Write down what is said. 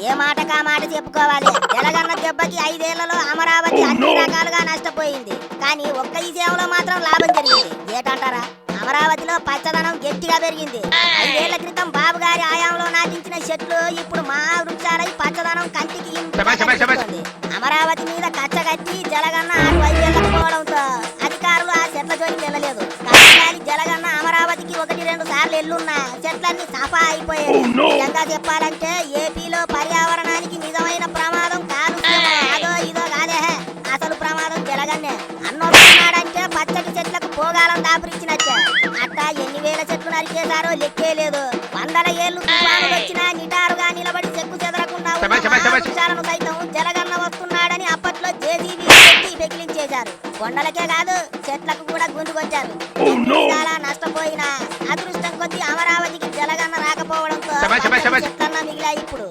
ఏ మాటకా మాట చెప్పుకోవాలి. జలగన్న దెబ్బకి 5 ఏళ్లలో అమరావతి అన్ని రకాలుగా నష్టపోయింది. కానీ ఒక్క ఈ సేవలో మాత్రం లాభం జరిగింది. ఏటంటారా? అమరావతిలో పచ్చదనం గట్టిగా పెరిగింది. 5 ఏళ్ల క్రితం బాబు గారి ఆయాంలో నాటించిన చెట్లు ఇప్పుడు మహా వృక్షాలై పచ్చదనం కంటికి కనిపిస్తోంది. అమరావతి మీద కచ్చగట్టి జలగన్న 5 ఏళ్లకు పోవడంతో అధికారులు ఆ చెట్ల జోలికి వెళ్ళలేదు. కానీ జలగన్న అమరావతికి 1-2 సార్లు ఎల్లున్నా చెట్లన్నీ సఫా అయిపోయాయి. నిజంగా చెప్పాలంటే ఏపీలో పర్యావరణానికి నిజమైన ప్రమాదం కాలుష్యం అదో ఇదో కాదే, అసలు ప్రమాదం జలగన్నే. అన్నొస్తున్నాడంటే పచ్చటి చెట్లకు పోగాలం దాపురిచ్చినట్టే. అట్టా ఎన్ని వేల చెట్లు నరికేశారో లెక్కే లేదు. 100 ఏళ్లు తుఫానులు వచ్చినా నిటారుగా నిలబడి చెక్కు చెదరకుండా వృక్షాలను సైతం జలగన్న వస్తున్నాడని అప్పట్లో జేసీబీ పెట్టి పెకిలించేశారు. కొండలకే కాదు చెట్లకు కూడా గుంజుకొచ్చారు. చాలా నష్టపోయినా అదృష్టం కొద్దీ అమరావతికి జలగన్న రాకపోవడంతో చెట్లన్నా మిగిలాయి ఇప్పుడు.